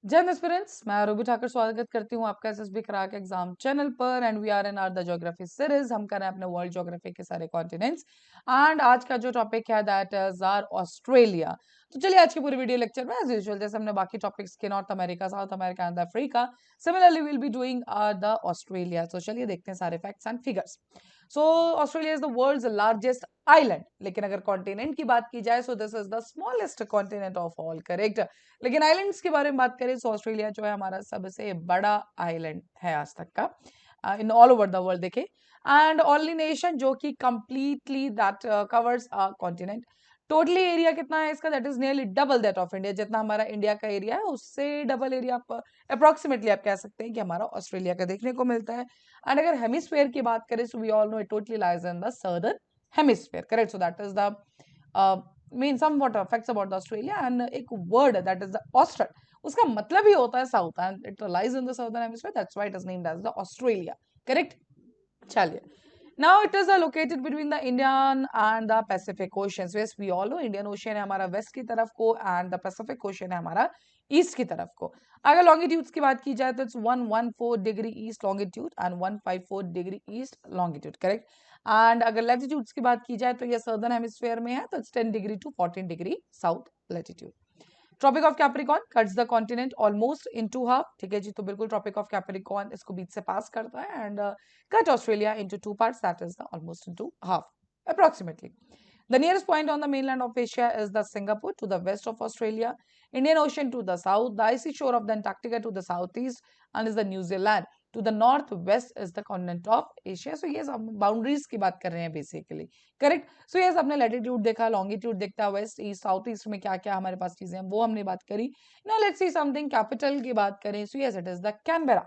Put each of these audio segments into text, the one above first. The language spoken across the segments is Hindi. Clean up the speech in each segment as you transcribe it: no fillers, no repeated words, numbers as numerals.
जय हिंद एस्पिरेंट्स, मैं रूबी ठाकर स्वागत करती हूँ आपका एसएसबी क्रैक एग्जाम चैनल पर। And we are in are the geography series. हम कर रहे हैं अपने वर्ल्ड ज्योग्राफी के सारे कॉन्टिनेंट्स। एंड आज का जो टॉपिक है दैट इज आर ऑस्ट्रेलिया। तो चलिए आज की पूरी वीडियो लेक्चर में एज यूजुअल जैसे हमने बाकी टॉपिक्स के North America, South America and Africa, similarly will be doing the Australia. तो चलिए देखते हैं सारे facts and figures. So Australia is the world's largest island, लेकिन अगर कॉन्टिनेंट की बात की जाए so this is the smallest continent of all, correct. लेकिन आइलैंड्स के बारे में बात करें तो ऑस्ट्रेलिया जो है हमारा सबसे बड़ा आइलैंड है आज तक का in all over the world देखे। एंड ओनली नेशन जो कि completely that covers a continent. Totally area कितना है इसका, that is nearly double that of India. जितना हमारा इंडिया का एरिया है उससे डबल एरिया आप अप्रोक्सीमेटली आप कह सकते हैं कि हमारा ऑस्ट्रेलिया का देखने को मिलता है। एंड अगर हेमिस्फेयर की बात करें so we all know it totally lies in the southern hemisphere, correct. So that is the mean somewhat facts about the Australia। and एक word that is the Austral, उसका मतलब ही होता है south, and it lies in the southern hemisphere, that's why it is named as the Australia, correct। चलिए, now it is located between the Indian and the Pacific Oceans। yes we all know Indian Ocean है हमारा वेस्ट की तरफ को and the Pacific Ocean है हमारा ईस्ट की तरफ को। अगर लॉन्गिट्यूड्स की बात की जाए तो it's 114 degree east longitude and 154 degree east longitude, correct. And अगर लैटिट्यूड्स की बात की जाए तो ये सर्दर्न हेमिस्फीयर में है तो it's 10 degree to 14 degree south latitude. Tropic of Capricorn cuts the continent almost into half, ठीक है जी। तो बिल्कुल ट्रॉपिक ऑफ कैप्रिकॉर्न इसको बीच से पास करता है and cut Australia into two parts, that is the almost into half approximately। The nearest point on the mainland of Asia is the Singapore to the west of Australia, Indian Ocean to the south, the icy shore of the Antarctica to the southeast, and is the New Zealand to the northwest is the continent of Asia। So ये सब बाउंड्रीज की बात कर रहे हैं बेसिकली, करेक्ट। सो ये हमने लैटिट्यूड देखा, लॉन्गिट्यूड देखता, वेस्ट ईस्ट साउथ ईस्ट में क्या क्या हमारे पास चीजें हैं वो हमने बात करी। Now let's see something capital की बात करें so yes it is the Canberra,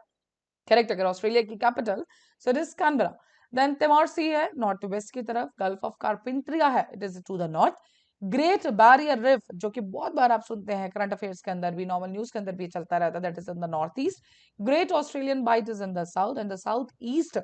correct. अगर ऑस्ट्रेलिया की capital so it is Canberra. Then Timor sea है नॉर्थ वेस्ट की तरफ, गल्फ ऑफ कार्पेंट्रिया है it is to the north, great barrier reef जो कि बहुत बार आप सुनते हैं करंट अफेयर्स के अंदर भी, नॉर्मल न्यूज के अंदर भी चलता रहता है, that is in the north east. Great Australian bight is in the south and the south east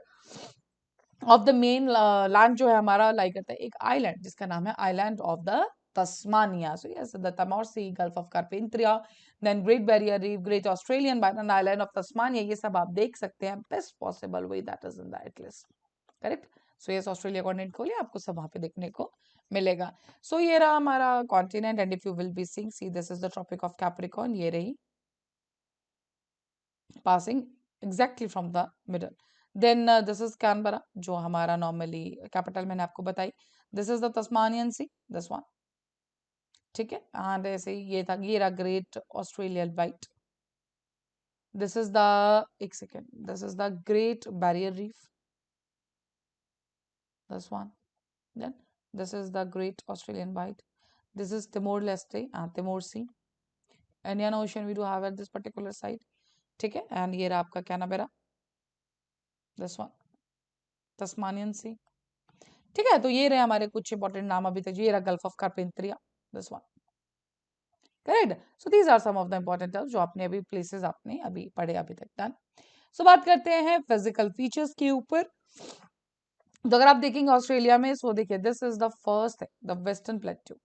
of the mainland जो है हमारा लाई करता है एक आइलैंड जिसका नाम है island of the Tasmania. So yes the Timor sea, gulf of Carpentaria, then great barrier reef, great Australian bight and island of Tasmania, ये सब आप देख सकते हैं best possible way that is in the atlas, correct. So yes Australia continent खोलिए आपको सब वहां पे देखने को मिलेगा। सो ये रहा हमारा continent and if you will be seeing see this is the tropic of Capricorn, ये रही passing exactly from the middle। then this is Canberra जो हमारा normally capital मैंने आपको बताई। this is the Tasmanian Sea, this one, ठीक है। and ऐसे ही ये था, ये रहा great Australian bight. this is the एक second, this is the Great Barrier Reef, this one। then this is the Great Australian Bight, this is Timor Leste and Timor Sea, Indian Ocean we do have at this particular site, ठीक है। and ये रहा आपका कैनाबेरा, this one, तस्मानियन सी, ठीक है। तो ये रहे हमारे कुछ इंपॉर्टेंट नाम अभी तक। ये रहा gulf of Carpentaria, this one, correct. So these are some of the important terms जो आपने अभी प्लेसेस आपने अभी पढ़े अभी तक। डन। सो बात करते हैं फिजिकल फीचर्स के ऊपर। तो अगर आप देखेंगे ऑस्ट्रेलिया में, सो देखिए this is the first the western plateau,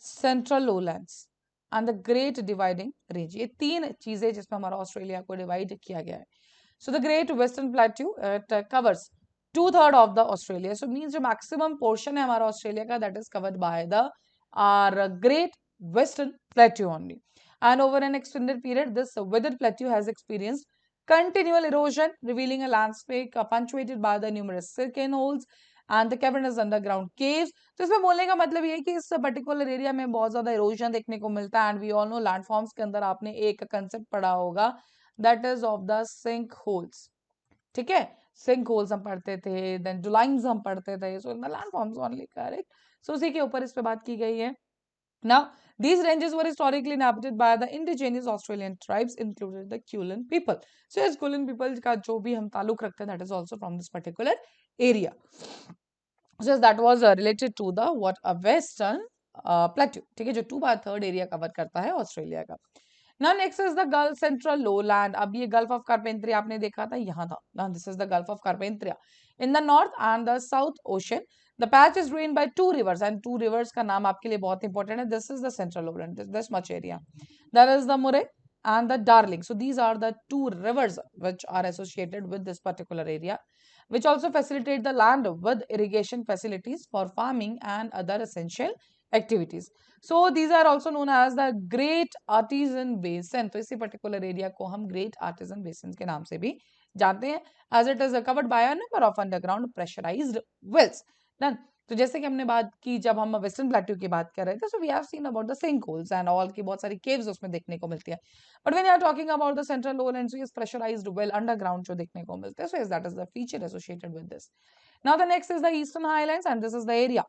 central lowlands and the great dividing range, ये तीन चीजें जिसमें हमारा ऑस्ट्रेलिया को डिवाइड किया गया है। So the great western plateau it covers 2/3 of the Australia, so means जो मैक्सिमम पोर्शन है हमारा ऑस्ट्रेलिया का that is covered by the are great western plateau only. And over an extended period this weather plateau has experienced continual erosion revealing a landscape punctuated by the numerous silken holes and the cavernous underground caves। तो इसमें बोलने का मतलब ये है कि इस पर्टिकुलर एरिया में बहुत ज्यादा इरोजन देखने को मिलता है। And we all know landforms के अंदर आपने एक कंसेप्ट पढ़ा होगा that is of the sinkholes, ठीक है। सिंक होल्स हम पढ़ते थे, देन डुलाइंस हम पढ़ते थे, so in the landforms only, correct. So उसी के ऊपर इस पे बात की गई है। Now, these ranges were historically inhabited by the indigenous Australian tribes, included the Kulin people. So, yes, Kulin people का जो भी हम ताल्लुक रखते हैं, that is also from this particular area. So, yes, that was related to the what a western plateau, ठीक है, जो 2/3 एरिया कवर करता है ऑस्ट्रेलिया का। Now next is the Gulf Central Lowland। अब ये Gulf of Carpentria आपने देखा था, यहाँ था। Now this is the Gulf of Carpentria in the north and the south ocean। The patch is drained by two rivers and two rivers का नाम आपके लिए बहुत इंपॉर्टेंट है। This is the Central Lowland, this much area, that is the Murray and the Darling. So these are the two rivers which are associated with this particular area, which also facilitate the land with irrigation facilities for farming and other essential activities. So these are also known as the Great Artesian Basin. तो इसी particular area को हम Great Artesian Basin के नाम से भी जानते हैं, as it is covered by a number of underground pressurized wells. Done. तो जैसे कि हमने बात की जब हम वेस्टर्न प्लेट्यू की बात कर रहे थे, so we have seen about the sinkholes and all की बहुत सारी caves उसमें देखने को मिलती है. But when you are talking about the central lowlands, so yes, pressurized well underground जो देखने को मिलते हैं, so yes, that is the feature associated with this. Now the next is the eastern highlands and this is the area.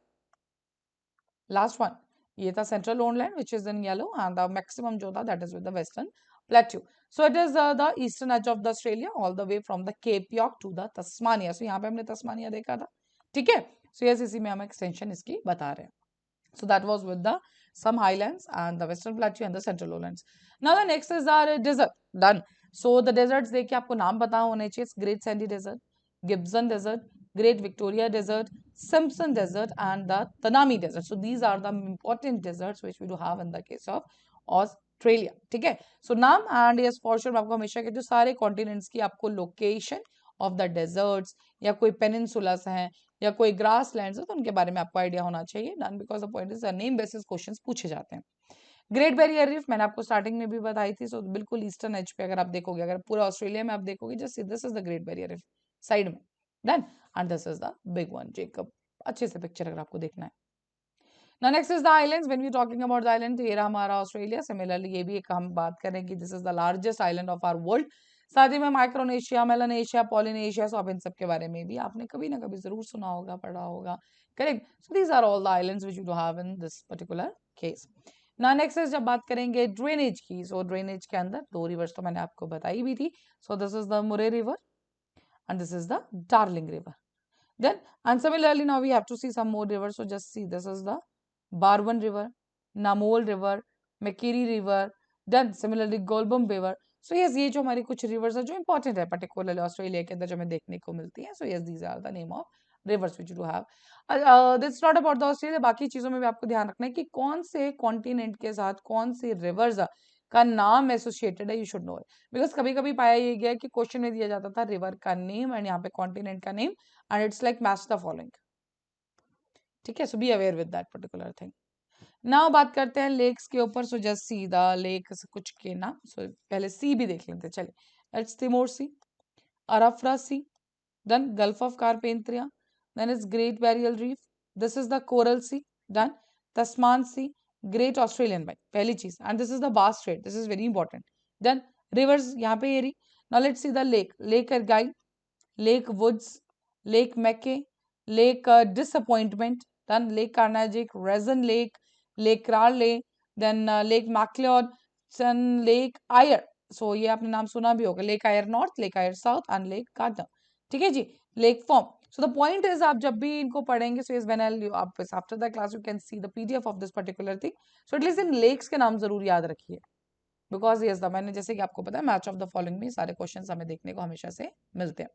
Last one, ये था central lowland which is in yellow and the maximum जो था that is with the western plateau. So it is the eastern edge of the Australia all the way from the Cape York to the Tasmania. So यहाँ पे हमने Tasmania देखा था, ठीक है? So yes, इसी में हम extension इसकी बता रहे हैं. So that was with the some highlands and the western plateau and the central lowlands. Now the next is our desert. Done. So the deserts देखिए आपको नाम पता होने चाहिए. Great Sandy Desert, Gibson Desert, Great Victoria Desert, Simpson Desert and the Tanami Desert. So these are the important deserts which we do have in the case of Australia. ठीक है? So नाम and yes for sure मैं आपको हमेशा कहती हूँ सारे continents की आपको location of the deserts या कोई peninsulas हैं या कोई ग्रास लैंड है तो उनके बारे में आपको आइडिया होना चाहिए. Done because the point is name basis questions पूछे जाते हैं. ग्रेट बैरियर रीफ मैंने आपको स्टार्टिंग में भी बताई थी. सो बिल्कुल ईस्टर्न एज पे अगर आप देखोगे, अगर पूरा ऑस्ट्रेलिया में आप देखोगे, just this is the great barrier reef side में. Done. And this is the big one Jacob. अच्छे से पिक्चर अगर आपको देखना है. Now next is the islands. When we talking about the island, ये रहा हमारा ऑस्ट्रेलिया. सिमिलरली ये भी एक हम बात करेंगे. This is the largest island of our world. साथ ही में माइक्रोनेशिया, मेलानेशिया, पॉलिनेशिया, सो अब इन सब के बारे में भी आपने कभी ना कभी जरूर सुना होगा, पढ़ा होगा. Correct. So these are all the islands which you do have in this particular case. ना नेक्स्ट इज जब बात करेंगे ड्रेनेज की. सो ड्रेनेज के अंदर दो रिवर्स तो मैंने आपको बताई भी थी. सो दिस इज द मुरे river and this is the Darling river. Then and similarly now we have to see some more rivers. So just see, this is the Barwon river, Namol river, Macquarie river, then similarly Goulburn river. So yes, ये जो हमारी कुछ rivers है जो important है particularly ऑस्ट्रेलिया के अंदर जो हमें देखने को मिलती है. So yes, these are the name of rivers which you do have. This is not about the Australia. बाकी चीजों में भी आपको ध्यान रखना है कि कौन से continent के साथ कौन सी rivers का नाम एसोसिएटेड है. You should know it because कभी कभी पाया ये गया कि क्वेश्चन में दिया जाता था रिवर का नेम एंड यहाँ पे कॉन्टिनेंट का name and it's like match the following. ठीक है. So be aware with that particular thing. Now बात करते हैं लेक्स के ऊपर. So just see the lake कुछ के नाम. सो पहले सी भी देख लेते हैं. चलिए, it's Timor sea, Arafura sea, then gulf of Carpentaria, then it's great barrier reef, this is the coral sea, done, Tasman sea, great Australian bight, पहली चीज. And this is the Bass strait, this is very important. Then rivers यहाँ पे Eyre. Now let's see the lake. Lake एरगाई, lake Woods, lake Mackay, lake disappointment, then Lake Carnagic, Raisin Lake, Lake Raleigh, then Lake MacLeod, then Lake Eyre. So ये आपने नाम सुना भी होगा. Lake Eyre North, Lake Eyre South and Lake Gardner. ठीक है जी. Lake Form. So the point is आप जब भी इनको पढ़ेंगे, so yes, when आप after the class you can see the PDF of this particular thing. So at least in lakes के नाम जरूर याद रखिए. बिकॉज ये मैंने जैसे कि आपको पता है मैच ऑफ द फॉलोइंग में सारे क्वेश्चन हमें देखने को हमेशा से मिलते हैं.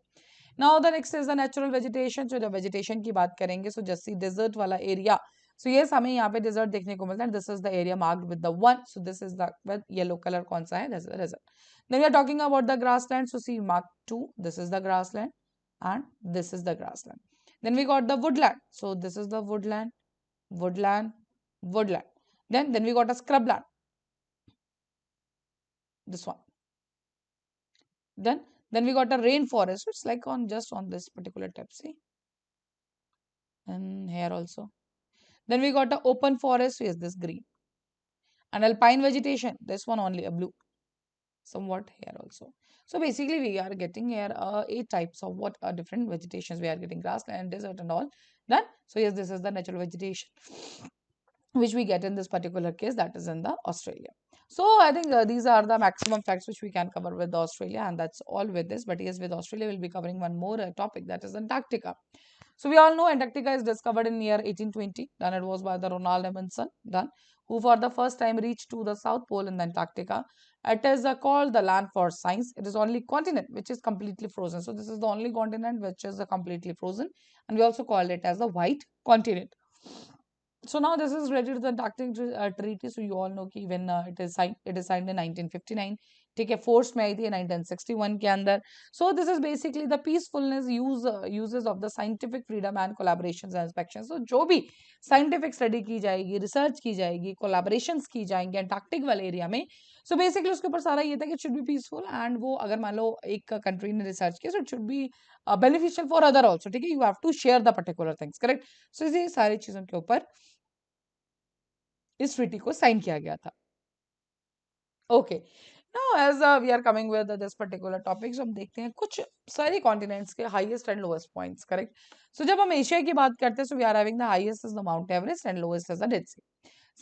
Now the next is the natural vegetation. जो जब वेजिटेशन की बात करेंगे, सो जस्ट सी डेजर्ट वाला एरिया. सो यस, हमें यहाँ पे डेजर्ट देखने को मिलता है. This is the area marked with the one. So this is the yellow colour कौन सा है, this is the desert. Then we are talking about the grassland. So see mark 2, this is the grassland and this is the grassland. Then we got the woodland. So this is the woodland, woodland, woodland. Then we got a scrubland. This one. Then we got a rainforest. It's like on just on this particular type, see, and here also. Then we got a open forest. Yes, this green. And alpine vegetation. This one only a blue. Somewhat here also. So basically we are getting here 8 types of what are different vegetations. We are getting grassland, desert and all. Then so yes, this is the natural vegetation which we get in this particular case, that is in the Australia. So I think these are the maximum facts which we can cover with Australia, and that's all with this. But yes, with Australia we'll be covering one more topic, that is Antarctica. So we all know Antarctica is discovered in year 1820. Then it was by the Ronald Amundsen, done, who for the first time reached to the South Pole in the Antarctica. It is called the land for science. It is only continent which is completely frozen. So this is the only continent which is completely frozen, and we also call it as the white continent. So now this is related to the Antarctic Treaty. So you all know कि when it is signed in 1959. ठीक है, फोर्स में आई थी 1961 के अंदर. So this is basically the peacefulness uses of the scientific freedom and collaborations and inspections. So जो भी scientific study की जाएगी, research की जाएगी, collaborations की जाएंगी अंटार्कटिक वाले एरिया में, so basically उसके ऊपर सारा ये था कि it should be peaceful, and वो अगर मान लो एक कंट्री ने रिसर्च किया, so it should be beneficial for other also. ठीक है, you have to share the particular things, correct? So ये सारी चीजों के ऊपर इस ट्रीटी को साइन किया गया था. Okay, now as we are coming with this particular topic, हम देखते हैं कुछ सारे कॉन्टिनेंट्स के highest and lowest points, correct? So जब हम एशिया की बात करते हैं, so we are having the highest is the Mount Everest and lowest is the dead sea.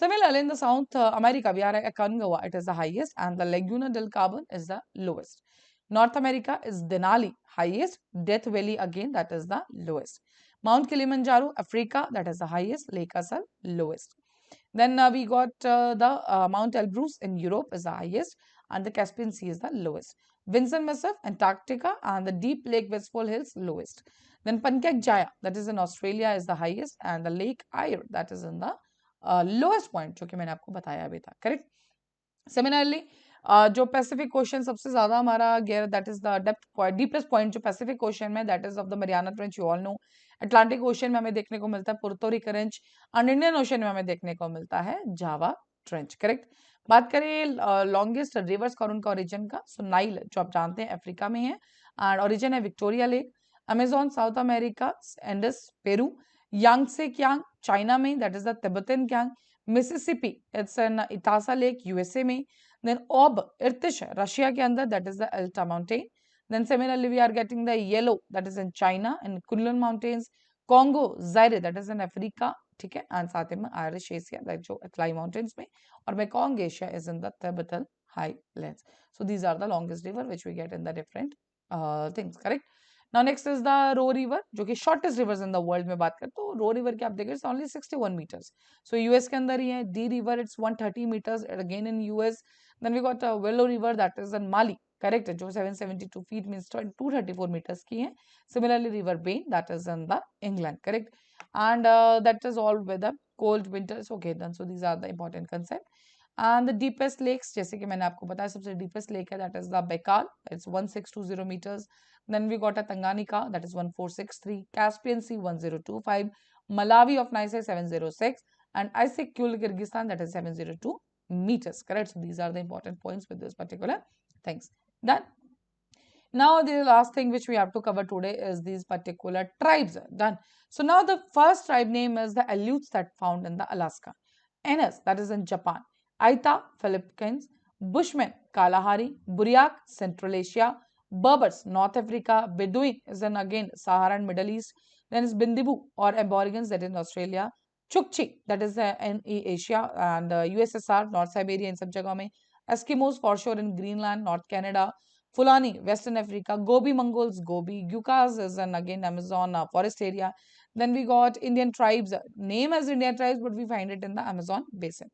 Similarly, in the South America, we are at Aconcagua, it is the highest, and the Laguna del Carbon is the lowest. North America is Denali, highest. Death Valley again, that is the lowest. Mount Kilimanjaro, Africa, that is the highest. Lake Assal, lowest. Then we got the Mount Elbrus in Europe is the highest, and the Caspian Sea is the lowest. Vinson Massif, Antarctica, and the Deep Lake Westfold Hills, lowest. Then Pankak Jaya, that is in Australia, is the highest, and the Lake Eyre, that is in the lowest point, जो कि मैंने आपको बताया अभी था, करेक्ट? सिमिलरली जो पैसिफिक ओशन सबसे ज्यादा हमारा गैर, that is the depth deepest point जो पैसिफिक ओशन में, that is of the Mariana trench, you all know. Atlantic ocean में हमें देखने को मिलता है पुर्तो रिकन, और इंडियन ओशन में हमें देखने को मिलता है जावा ट्रेंच, करेक्ट? बात करें लॉन्गेस्ट रिवर्स का और उनका ओरिजिन का, सो नाइल जो आप जानते हैं अफ्रीका में है, एंड ओरिजिन है Victoria lake. Amazon South America, Andes Peru. Yangtze Kiang China में, that is the Tibetan Kiang. Mississippi, it's an Itasca lake USA में. देन ओब इर्तिश रशिया के अंदर, that is the Altai mountain. Then similarly we are getting the yellow, that is in China in Kunlun mountains. Congo Zaire, that is in Africa, ठीक है, एंड साथ में आयरिश एशिया, दैट जो एटलाई माउंटेन्स में, और Mekong Asia is in the Tibetan highlands. So these are the longest river which we get in the different things, correct? Now next is the Roe river, जो कि shortest rivers in the world में बात करें तो रो रिवर की आप देखें ओनली 61 मीटर्स. सो यूएस के अंदर ही है. Dee river, it's 130 meters again in US. Then we got Velo river, that is in Mali, correct, जो 772 फीट मींस 234 मीटर्स की है. Similarly river Ben, that is in the England, correct, and that is all with the cold winters. Okay, then so these are the important concept. And the deepest lakes, जैसे कि मैंने आपको बताया सबसे डीपेस्ट लेक है, that is the Baikal, it's 1620 metres. Then we got a Tanganyika, that is 1463, Caspian Sea 1025, Malawi of Niger 706, and Issyk-Kul Kyrgyzstan, that is 702 meters. Correct? So these are the important points with this particular things. Done. Now the last thing which we have to cover today is these particular tribes. Done. So now the first tribe name is the Aleuts that found in the Alaska. Enes, that is in Japan. Aita, Philippines. Bushmen, Kalahari. Buryak, Central Asia. Berbers, North Africa. Bedouin is in again Sahara and Middle East. Then is Bindibu or Aborigines, that is in Australia. Chukchi, that is in Asia and USSR, North Siberia in सब जगह में. Eskimos for sure in Greenland, North Canada. Fulani, Western Africa. Gobi Mongols, Gobi. Yukas is in again Amazon forest area. Then we got Indian tribes, name as Indian tribes, but we find it in the Amazon basin.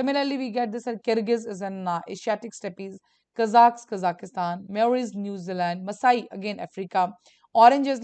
Similarly, we get this Kyrgyz is in Asiatic steppes. Kazakhs, Kazakhstan. Maoris, New Zealand. Maasai, again Africa. Oranges,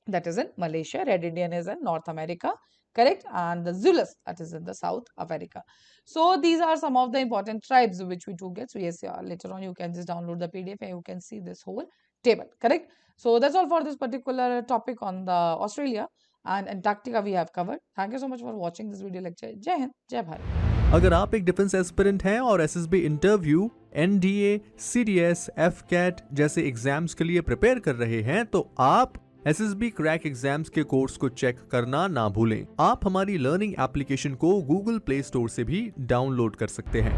that is in Malaysia. Red Indian is in North America, correct? And the Zulus, that is in the South America. So these are some of the important tribes which we do get. So yes, later on you can just download the PDF and you can see this whole table, correct? So that's all for this particular topic on the Australia and Antarctica we have covered. Thank you so much for watching this video lecture. Jai Hind, Jai Bharat. अगर आप एक डिफेंस एस्पिरेंट हैं और SSB interview, NDA, CDS, AFCAT जैसे एग्जाम्स के लिए प्रिपेयर कर रहे हैं तो आप एसएसबी क्रैक एग्जाम्स के कोर्स को चेक करना ना भूलें. आप हमारी लर्निंग एप्लीकेशन को गूगल प्ले स्टोर से भी डाउनलोड कर सकते हैं.